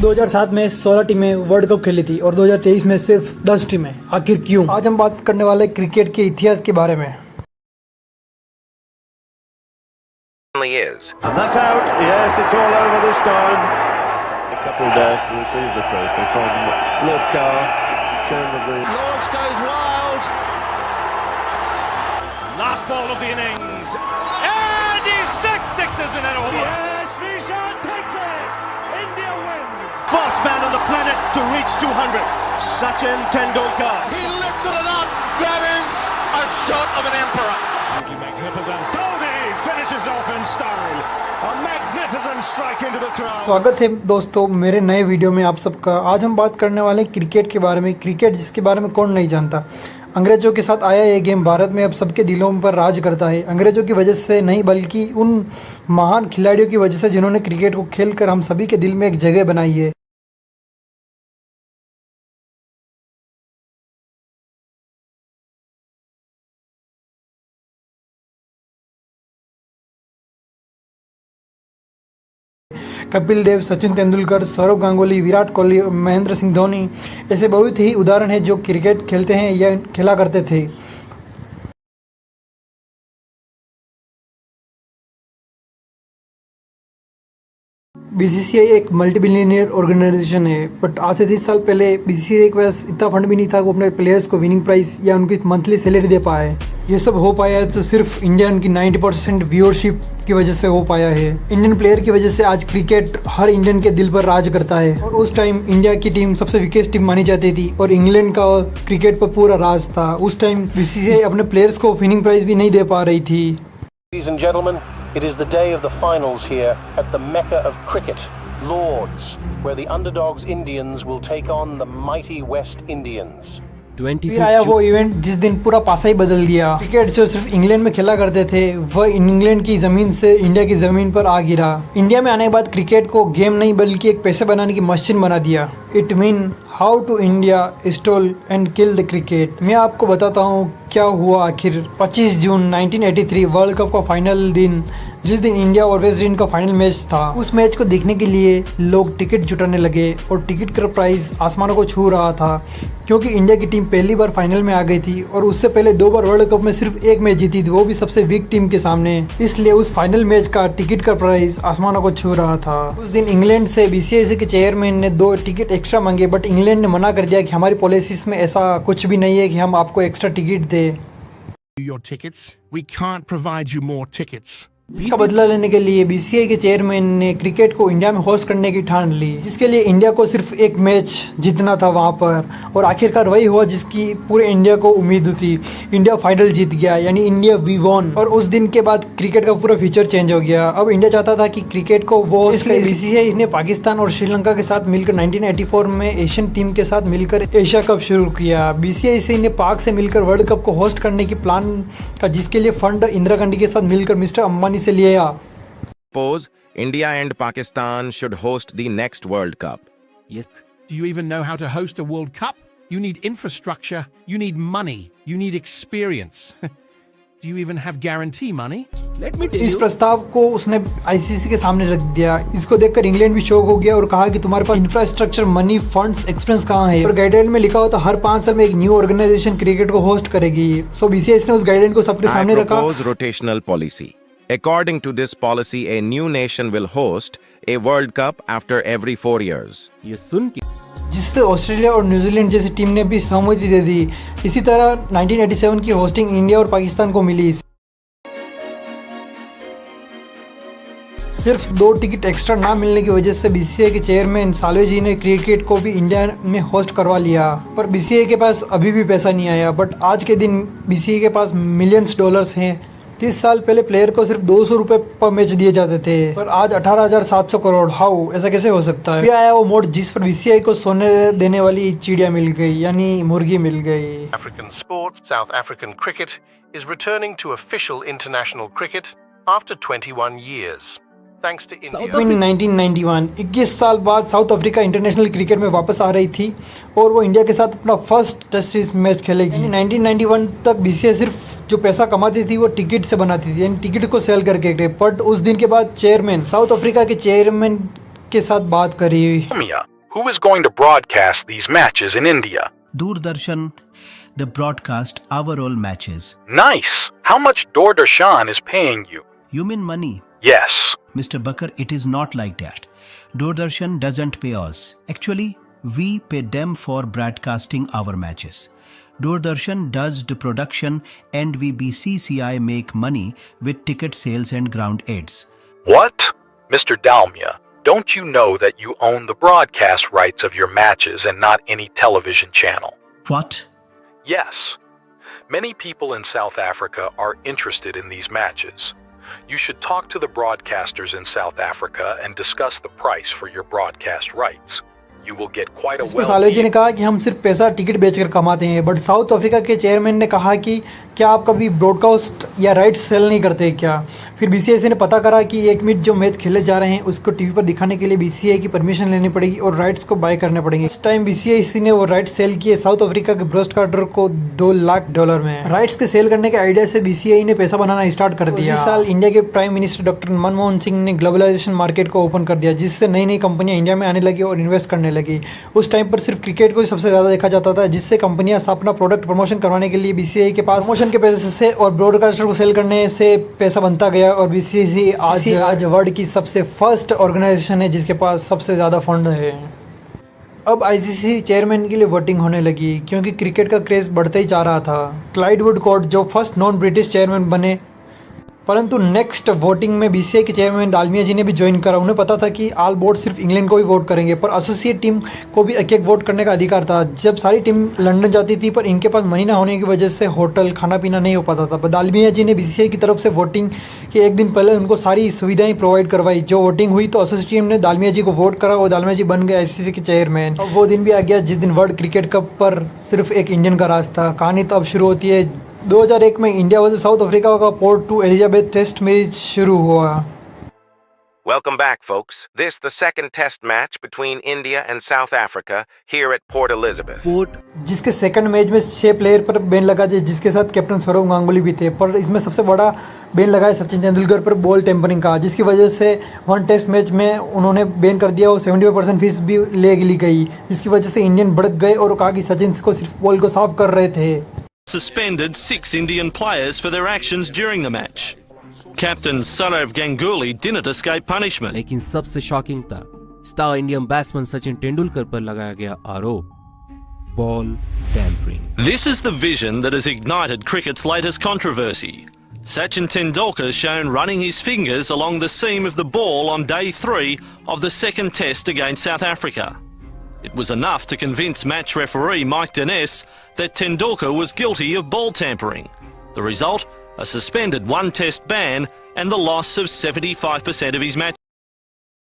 2007 में 16 टीमें world cup खेली थी और 2023 में सिर्फ 10 टीमें। आखिर क्यों? आज हम बात करने वाले क्रिकेट के इतिहास के बारे में। And that's out. Yes, it's all over this time. A couple there to receive the trophy from Lord Carr. Lords goes wild. Last ball of the innings. And he's sixes in it all. Yes, Shrishant takes it. India win. First man on the planet to reach 200. Sachin Tendulkar. He lifted it up. That is a shot of an emperor. Magnificent. Dhoni finishes off in style. A magnificent strike into the crowd. स्वागत है दोस्तों मेरे नए video में आप सबका। आज हम बात करने वाले हैं क्रिकेट के बारे में। क्रिकेट जिसके बारे में कौन नहीं जानता। अंग्रेजों के साथ आया ये गेम भारत में अब सबके दिलों पर राज करता है। अंग्रेजों की वजह से नहीं बल्कि उन महान खिलाड़ियों की वजह से जिन्होंने क्रिकेट को खेलकर हम सभी के दिल में एक जगह बनाई है। कपिल देव, सचिन तेंदुलकर, सौरव गांगुली, विराट कोहली, महेंद्र सिंह धोनी ऐसे बहुत ही उदाहरण हैं जो क्रिकेट खेलते हैं या खेला करते थे। बीसीसीआई एक मल्टी बिलियनियर ऑर्गेनाइजेशन है, बट आज से 30 साल पहले बीसीसीआई के पास इतना फंड भी नहीं था कि वो अपने प्लेयर्स को विनिंग प्राइस या उनकी मंथली सैलरी दे पाए। ये सब हो पाया है तो सिर्फ इंडियन की 90% व्यूअरशिप की वजह से हो पाया है। इंडियन प्लेयर की वजह से आज क्रिकेट हर इंडियन के दिल पर राज करता है। और उस टाइम इंडिया की टीम सबसे वीकेस्ट टीम मानी जाती थी और इंग्लैंड का क्रिकेट पर पूरा राज था। उस टाइम बीसीसीआई अपने प्लेयर्स को विनिंग प्राइस भी नहीं दे पा रही थी। Ladies and gentlemen, it is the day of the finals here at the Mecca of cricket, Lords, where the underdogs Indians will take on the mighty West Indians. फिर आया वो event जिस दिन पूरा पासा ही बदल दिया। क्रिकेट जो सिर्फ इंग्लैंड में खेला करते थे वह इंग्लैंड की जमीन से इंडिया की जमीन पर आ गिरा। इंडिया में आने के बाद क्रिकेट को गेम नहीं बल्कि एक पैसे बनाने की मशीन बना दिया। It mean how to India stole and kill the cricket. मैं आपको बताता हूँ क्या हुआ आखिर। 25 जून 1983 वर्ल्ड कप का फाइनल दिन, जिस दिन इंडिया और वेस्ट इंडीज का फाइनल मैच था। उस मैच को देखने के लिए लोग टिकट जुटाने लगे और टिकट का प्राइस आसमानों को छू रहा था, क्योंकि इंडिया की टीम पहली बार फाइनल में आ गई थी और उससे पहले 2 बार वर्ल्ड कप में सिर्फ एक मैच जीती थी, वो भी सबसे वीक टीम के सामने। इसलिए उस फाइनल मैच का टिकट का प्राइस आसमानों को छू रहा था। उस दिन इंग्लैंड से बीसीसीआई के चेयरमैन ने 2 टिकट एक्स्ट्रा मांगे, बट इंग्लैंड ने मना कर दिया कि हमारी पॉलिसीज में ऐसा कुछ भी नहीं है कि हम आपको एक्स्ट्रा टिकट दें। Your tickets? We can't provide you more tickets. इसका बदला लेने के लिए बीसीसीआई के चेयरमैन ने क्रिकेट को इंडिया में होस्ट करने की ठान ली, जिसके लिए इंडिया को सिर्फ एक मैच जीतना था वहां पर। और आखिरकार वही हुआ जिसकी पूरे इंडिया को उम्मीद थी। इंडिया फाइनल जीत गया, यानी इंडिया वी वॉन। और उस दिन के बाद क्रिकेट का पूरा फ्यूचर चेंज हो गया। अब इंडिया चाहता था कि क्रिकेट को वो, इसलिए बीसीसीआई ने पाकिस्तान और श्रीलंका के साथ मिलकर 1984 में एशियन टीम के साथ मिलकर एशिया कप शुरू किया। बीसीसीआई ने पाक से मिलकर वर्ल्ड कप को होस्ट करने की प्लान का, जिसके लिए फंड इंदिरा गांधी के साथ मिलकर मिस्टर अंबानी से लिया। Suppose India and Pakistan should host the next World Cup. Yes. Do you even know how to host a World Cup? You need infrastructure, you need money, you need experience. Do you even have guarantee money? Let me tell you. इस प्रस्ताव को उसने ICC के सामने रख दिया। इसको देखकर इंग्लैंड भी शॉक हो गया और कहा कि तुम्हारे पास इंफ्रास्ट्रक्चर, मनी, फंड्स, एक्सपीरियंस कहाँ है? और गाइडलाइन में लिखा होता हर 5 साल में एक न्यू ऑर्गेनाइजेशन क्रिकेट को होस्ट करेगी। सो बीसीसीआई ने उस गाइडलाइन को सबके सामने रखा। I propose rotational policy. According to this policy, a new nation will host a World Cup after every 4 years. ये सुन के जिससे ऑस्ट्रेलिया और न्यूजीलैंड जैसी टीम ने भी सहमति दे दी। इसी तरह 1987 की होस्टिंग इंडिया और पाकिस्तान को मिली। सिर्फ 2 टिकट एक्स्ट्रा ना मिलने की वजह से बीसीसीआई के चेयरमैन साल्वे जी ने क्रिकेट को भी इंडिया में होस्ट करवा लिया, पर बीसीसीआई के पास अभी भी पैसा नहीं आया। बट आज के दिन बीसीसीआई के पास मिलियंस डॉलर्स हैं। 30 साल पहले प्लेयर को सिर्फ 200 रुपए पर मैच दिए जाते थे, पर आज 18,700 करोड़। हाउ, ऐसा कैसे हो सकता है? फिर आया वो मोड जिस पर बीसीसीआई को सोने देने वाली चिड़िया मिल गई, यानी मुर्गी मिल गई। African sport, South African cricket, is returning to official international cricket after 21 years. Thanks to India. 1991 21 साल बाद साउथ अफ्रीका इंटरनेशनल क्रिकेट में वापस आ रही थी और वो इंडिया के साथ अपना फर्स्ट टेस्ट सीरीज मैच खेलेगी। 1991 तक बीसीसीआई सिर्फ जो पैसा कमाती थी वो टिकट से बनाती थी, यानी टिकट को सेल करके। बट उस दिन के बाद चेयरमैन साउथ अफ्रीका के चेयरमैन के साथ बात करी। Who is going to broadcast these matches in India? Doordarshan, they broadcast our all matches. Nice. How much Doordarshan is paying you? You mean money? Yes. Mr. Bakar, it is not like that. Doordarshan doesn't pay us. Actually, we pay them for broadcasting our matches. Doordarshan does the production and we BCCI make money with ticket sales and ground ads. What? Mr. Dalmia, don't you know that you own the broadcast rights of your matches and not any television channel? What? Yes. Many people in South Africa are interested in these matches. You should talk to the broadcasters in South Africa and discuss the price for your broadcast rights. You will get quite a इसमें साले जी ने कहा कि हम सिर्फ पैसा ticket बेचकर कमाते हैं, बट साउथ अफ्रीका के चेयरमैन ने कहा कि क्या आप कभी ब्रॉडकास्ट या राइट्स सेल नहीं करते क्या? फिर बीसीसीआई ने पता करा कि एक मिनट जो मैच खेले जा रहे हैं उसको टीवी पर दिखाने के लिए बीसीसीआई की परमिशन लेनी पड़ेगी और राइट्स को बाय करने पड़ेंगे। इस टाइम बीसीसीआई ने वो राइट्स सेल किए साउथ अफ्रीका के ब्रॉडकास्टर को $2 लाख में। राइट्स के सेल करने के आइडिया से बीसीसीआई ने पैसा बनाना स्टार्ट कर दिया। इस साल इंडिया के prime minister doctor Manmohan Singh ने ग्लोबलाइजेशन मार्केट को ओपन कर दिया, जिससे नई नई कंपनियां इंडिया में आने लगी और इन्वेस्ट करने लगी। उस टाइम पर सिर्फ क्रिकेट को ही सबसे ज़्यादा देखा जाता था, जिससे कंपनियां अपना प्रोडक्ट प्रमोशन करवाने के लिए बीसीसीआई के पास प्रमोशन के पैसे से और ब्रॉडकास्टर को सेल करने से पैसा बनता गया और बीसीसीआई आज वर्ल्ड की सबसे फर्स्ट ऑर्गेनाइजेशन है जिसके पास सबसे ज़्यादा फंड है। अब आईसीसी चेयरमैन के लिए वोटिंग होने लगी क्योंकि क्रिकेट का क्रेज बढ़ते ही जा रहा था। क्लाइड वुडकॉट जो फर्स्ट नॉन ब्रिटिश चेयरमैन बने, परंतु नेक्स्ट वोटिंग में बीसीसीआई के चेयरमैन डालमिया जी ने भी ज्वाइन करा। उन्हें पता था कि ऑल बोर्ड सिर्फ इंग्लैंड को ही वोट करेंगे, पर एसोसिएट टीम को भी एक एक वोट करने का अधिकार था। जब सारी टीम लंदन जाती थी, पर इनके पास मनी ना होने की वजह से होटल खाना पीना नहीं हो पाता था। पर डालमिया जी ने बीसीसीआई की तरफ से वोटिंग के एक दिन पहले उनको सारी सुविधाएं प्रोवाइड करवाई। जो वोटिंग हुई तो एसोसिएट टीम ने डालमिया जी को वोट करा और डालमिया जी बन गए आईसीसी के चेयरमैन। अब वो दिन भी आ गया जिस दिन वर्ल्ड क्रिकेट कप पर सिर्फ एक इंडियन का राज था। कहानी तो अब शुरू होती है। 2001 में इंडिया वर्सेस साउथ अफ्रीका का Port to Elizabeth test match शुरू हुआ। Welcome back, folks. This the second test match between India and South Africa here at Port Elizabeth. जिसके सेकंड मैच में 6 प्लेयर पर बैन लगा, जिसके साथ कैप्टन सौरव गांगुली भी थे। पर इसमें सबसे बड़ा बैन लगा है सचिन तेंदुलकर पर बॉल टेम्परिंग का, जिसकी वजह से वन टेस्ट मैच में उन्होंने बैन कर दिया और 75% फीस भी ले ली गई, जिसकी वजह से इंडियन भड़क गए और कहा कि सचिन को सिर्फ बॉल को साफ कर रहे थे। Suspended 6 Indian players for their actions during the match. Captain Saurav Ganguly didn't escape punishment. लेकिन सबसे शॉकिंग था star Indian batsman Sachin Tendulkar पर लगाया गया आरोप, ball tampering. This is the vision that has ignited cricket's latest controversy. Sachin Tendulkar shown running his fingers along the seam of the ball on day 3 of the second test against South Africa. It was enough to convince match referee Mike Dennis that Tendulkar was guilty of ball tampering. The result, a suspended one-test ban and the loss of 75% of his match.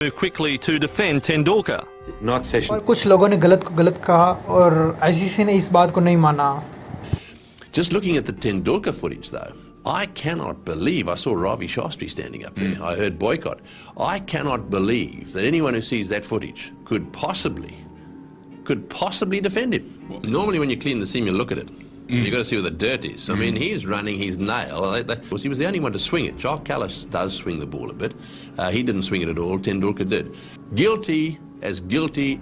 Move quickly to defend Tendulkar. Not session. और कुछ लोगों ने गलत को गलत कहा और ICC ने इस बात को नहीं माना। Just looking at the Tendulkar footage though, I cannot believe, I saw Ravi Shastri standing up there, I heard boycott. I cannot believe that anyone who sees that footage could possibly defend him. Normally when you clean the seam you look at it. You've got to see where the dirt is. I mean, he's running his nail. He was the only one to swing it. Joel Callis does swing the ball a bit. He didn't swing it at all. Tendulkar did. Guilty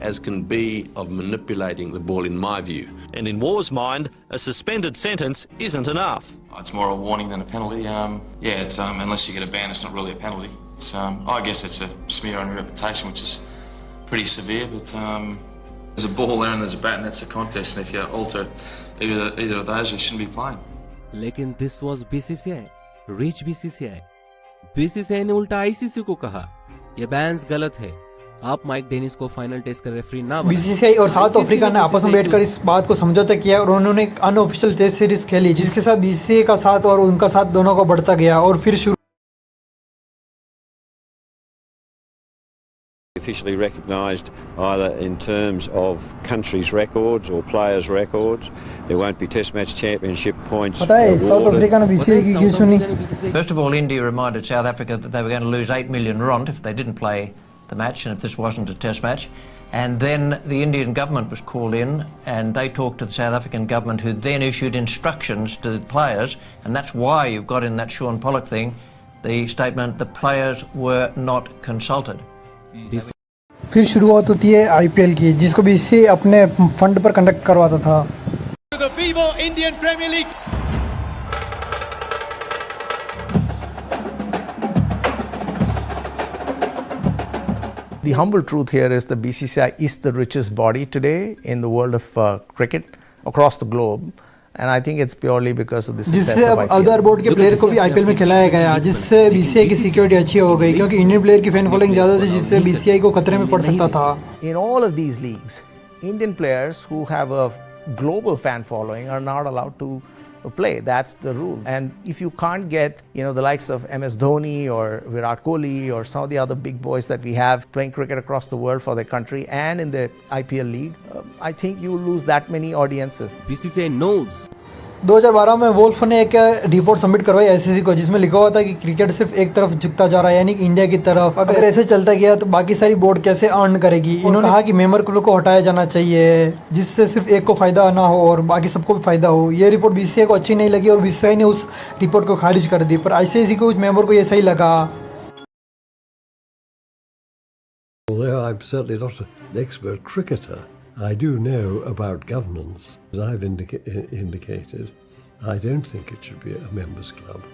as can be of manipulating the ball, in my view. And in War's mind, a suspended sentence isn't enough. It's more a warning than a penalty. It's unless you get a ban, it's not really a penalty. I guess it's a smear on your reputation, which is pretty severe. But there's a ball there and there's a bat, and that's a contest. And if you alter either of those, you shouldn't be playing. लेकिन this was BCCI, rich BCCI. BCCI ने उल्टा ICC को कहा ये bans गलत है, आप mic Dennis को फाइनल टेस्ट का रेफरी ना बनाएं। बीसीसीआई और साउथ अफ्रीका ने आपस में बैठकर इस बात को समझौता किया और उन्होंने एक अनऑफिशियल टेस्ट सीरीज खेली, जिसके साथ बीसीसीआई का साथ और उनका साथ दोनों का बढ़ता गया और फिर शुरू officially recognised either in terms of countries' records or players' records. There won't be Test match championship points. पता है साउथ अफ्रीका ने बीसीसीआई की क्यों सुनी? First of all, India reminded South Africa that they were going to lose 8 million rand if they didn't play the match and if this wasn't a Test match. And then the Indian government was called in and they talked to the South African government, who then issued instructions to the players, and that's why you've got in that Sean Pollock thing the statement the players were not consulted. फिर शुरुआत होती है IPL की, जिसको BCCI अपने fund पर conduct करवाता था। The Vivo Indian Premier League. The humble truth here is the BCCI is the richest body today in the world of cricket across the globe. And I think it's purely because of the success जिससे of अब IPL. Other board के player को भी IPL में खिलाया गया, जिससे BCCI की सिक्योरिटी अच्छी हो गई, क्योंकि इंडियन प्लेयर की फैन फॉलोइंग ज़्यादा थी, जिससे बीसीसीआई को खतरे में पड़ सकता था। In all of these leagues, Indian players who have a global fan following are not allowed to play. That's the rule. And if you can't get, the likes of MS Dhoni or Virat Kohli or some of the other big boys that we have playing cricket across the world for their country and in the IPL league, I think you lose that many audiences. BCCI knows. 2012 में Wolff ने एक report submit करवाई ICC को, जिसमें लिखा हुआ था कि क्रिकेट सिर्फ एक तरफ झुकता जा रहा है, यानी कि इंडिया की तरफ। अगर ऐसे चलता गया तो बाकी सारी बोर्ड कैसे अर्न करेगी। इन्होंने कहा कि मेंबर को हटाया जाना चाहिए, जिससे सिर्फ एक को फायदा ना हो और बाकी सबको भी फायदा हो। ये रिपोर्ट बीसीसीआई को अच्छी नहीं लगी और बीसीसीआई ने उस रिपोर्ट को खारिज कर दी, पर आईसीसी को कुछ मेंबर को ये सही लगा। Although I'm certainly not an expert cricketer, I do know about governance. As I've indicated, I don't think it should be a members club.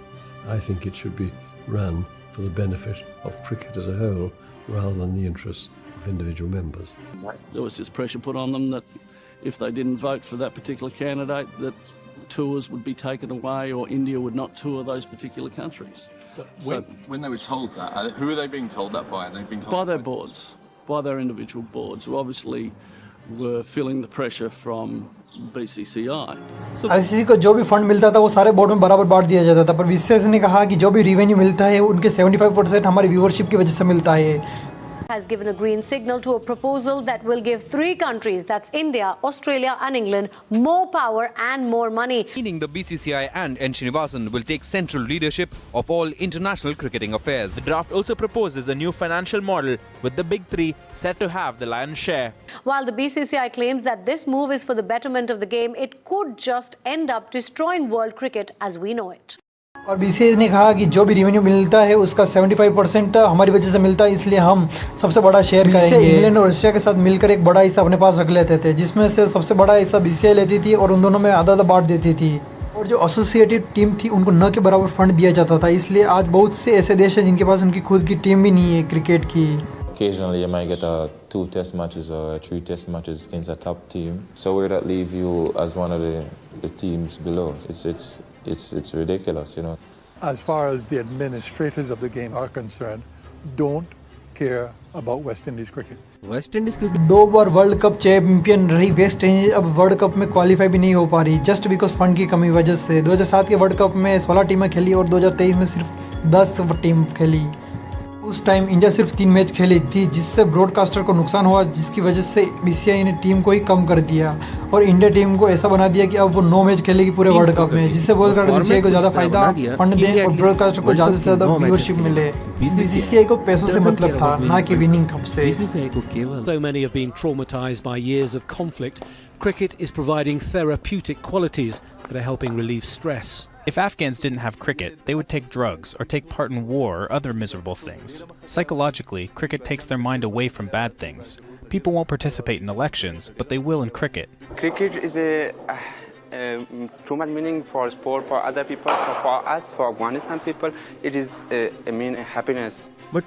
I think it should be run for the benefit of cricket as a whole rather than the interests of individual members. There was just pressure put on them that if they didn't vote for that particular candidate, that tours would be taken away or India would not tour those particular countries. So when they were told that, who are they being told that by? Are they being told by their boards, by their individual boards, who obviously were feeling the pressure from BCCI. ICC को जो भी fund मिलता था वो सारे board में बराबर बांट दिया जाता था, पर बीसीसीआई ने कहा कि जो भी रेवेन्यू मिलता है उनके 75% हमारी व्यूअरशिप की वजह से मिलता है। Has given a green signal to a proposal that will give 3 countries, that's India, Australia and England, more power and more money. Meaning the BCCI and N. Srinivasan will take central leadership of all international cricketing affairs. The draft also proposes a new financial model with the big 3 set to have the lion's share. While the BCCI claims that this move is for the betterment of the game, it could just end up destroying world cricket as we know it. और BCCI ने कहा कि जो भी revenue मिलता है उसका 75% हमारी वजह से मिलता है, इसलिए हम सबसे बड़ा शेयर करेंगे। इंग्लैंड और रशिया के साथ मिलकर एक बड़ा हिस्सा अपने पास रख लेते थे, जिसमें से सबसे बड़ा हिस्सा बीसीसीआई लेती थी और उन दोनों में आधा बांट देती थी। और जो एसोसिएटेड टीम थी उनको न के बराबर फंड दिया जाता था, इसलिए आज बहुत से ऐसे देश हैं जिनके पास उनकी खुद की टीम भी नहीं है क्रिकेट की। Occasionally you might get 2 test matches or 3 test matches against a top team. So where that leave you as one of the teams below? It's ridiculous, As far as the administrators of the game are concerned, don't care about West Indies cricket. West Indies cricket 2 bar world cup champion रही West Indies, अब world cup में qualify भी नहीं हो पा रही, just because fund की कमी वजह से। 2007 के वर्ल्ड कप में 16 टीमें खेली और 2023 में सिर्फ 10 टीम खेली। उस टाइम इंडिया सिर्फ 3 मैच खेली थी, जिससे ब्रॉडकास्टर को नुकसान हुआ, जिसकी वजह से बीसीसीआई ने टीम को ही कम कर दिया और इंडिया टीम को ऐसा बना दिया कि अब वो 9 मैच खेलेगी पूरे वर्ल्ड कप में, जिससे बीसीसीआई को ज़्यादा फायदा, फंड दें और ब्रॉडकास्टर को ज़्यादा से ज़्यादा व्यूअरशिप मिले। बीसीसीआई को पैसों से मतलब था, ना कि विनिंग कप से। So many have been traumatized by years of conflict. Cricket is providing therapeutic qualities that are helping relieve stress. If Afghans didn't have cricket, they would take drugs or take part in war or other miserable things. Psychologically, cricket takes their mind away from bad things. People won't participate in elections, but they will in cricket. Cricket is too much meaning for sport, for other people, for us, for Afghanistan people. It is happiness. But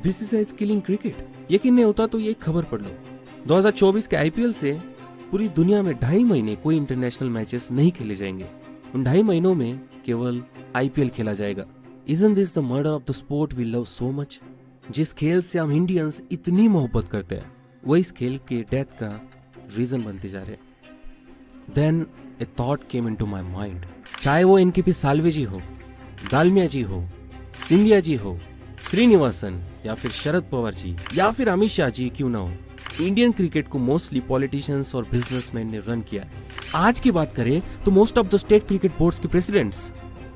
BCCI is killing cricket. यकीन नहीं होता तो ये खबर पढ़ लो। 2024 के IPL से पूरी दुनिया में 2.5 महीने कोई इंटरनेशनल मैचेस नहीं खेले जाएंगे। उन 2.5 महीनों में केवल आईपीएल खेला जाएगा। Isn't this the murder of the sport we love so much? जिस खेल से हम इंडियंस इतनी मोहब्बत करते हैं, वो इस खेल के डेथ का रीजन बनते जा रहे हैं। Then a thought came into my mind. चाहे वो एनकेपी साल्वे जी हो, दालमिया जी हो, सिंधिया जी हो, श्रीनिवासन या फिर शरद पवार जी या फिर अमित शाह जी क्यों ना हो, इंडियन क्रिकेट को मोस्टली पॉलिटिशियंस और बिजनेसमैन ने रन किया है। आज की बात करें तो most of the state cricket boards के प्रेसिडेंट्स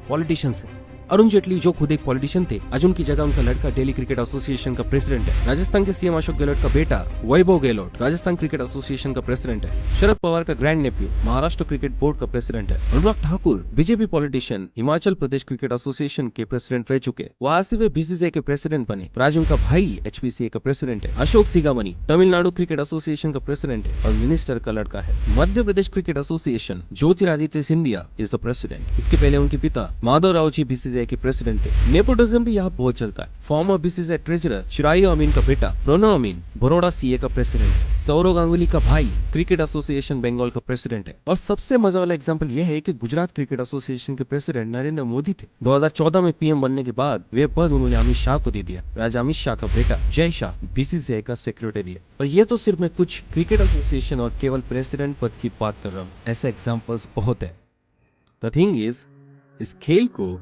पॉलिटिशियंस हैं। अरुण जेटली जो खुद एक पॉलिटिशियन थे, आज उनकी जगह उनका लड़का दिल्ली क्रिकेट एसोसिएशन का प्रेसिडेंट है। राजस्थान के सीएम अशोक गहलोत का बेटा वैभव गहलोत राजस्थान क्रिकेट एसोसिएशन का प्रेसिडेंट है। शरद पवार का grand nephew Maharashtra cricket board का प्रेसिडेंट है। Anurag Thakur BJP politician Himachal Pradesh cricket association के प्रेसिडेंट रह चुके। वहां से वे बीसीसीआई के प्रेसिडेंट बने। आज उनका भाई एचपीसीए का प्रेसिडेंट है। अशोक सिगामणि तमिलनाडु क्रिकेट एसोसिएशन का प्रेसिडेंट है और मिनिस्टर का लड़का है। Madhya Pradesh cricket association Jyotiraditya Scindia is the president. इसके पहले उनके पिता माधव राव जी बीसीसीआई के प्रेसिडेंट थे। नेपोटिज्म भी यहाँ बहुत चलता है। Former BCCI treasurer Chirayu Amin का बेटा प्रणव अमीन बड़ौदा सीए का प्रेसिडेंट है। सौरव गांगुली का भाई क्रिकेट एसोसिएशन बंगाल का प्रेसिडेंट है। और सबसे मजा वाला एग्जांपल यह है कि गुजरात क्रिकेट एसोसिएशन के प्रेसिडेंट नरेंद्र मोदी थे। 2014 में पीएम बनने के बाद वे पद उन्होंने अमित शाह को दे दिया। राजा अमित शाह का बेटा जय शाह बीसीसीआई का सेक्रेटरी है। और ये तो सिर्फ मैं कुछ क्रिकेट एसोसिएशन और केवल प्रेसिडेंट पद की बात कर रहा हूँ। ऐसे एग्जाम्पल्स बहुत है। द थिंग इज, इस खेल को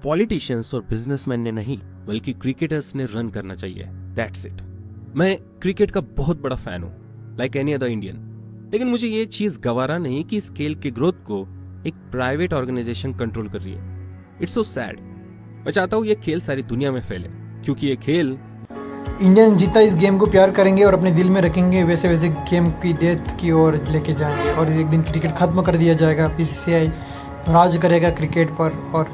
पॉलिटिशियंस और बिजनेसमैन ने नहीं बल्कि क्रिकेटर्स ने रन करना चाहिए। That's it. मैं क्रिकेट का बहुत बड़ा फैन हूँ, लाइक एनी अदर इंडियन, लेकिन मुझे ये चीज गवारा नहीं कि इस खेल के ग्रोथ को एक प्राइवेट ऑर्गेनाइजेशन कंट्रोल कर रही है। It's so sad. मैं चाहता हूँ ये खेल सारी दुनिया में फैले, क्योंकि ये खेल इंडियन जीता इस गेम को प्यार करेंगे और अपने दिल में रखेंगे, वैसे वैसे गेम की डेथ की ओर लेके जाएंगे और एक दिन क्रिकेट खत्म कर दिया जाएगा। बीसीसीआई राज करेगा क्रिकेट पर और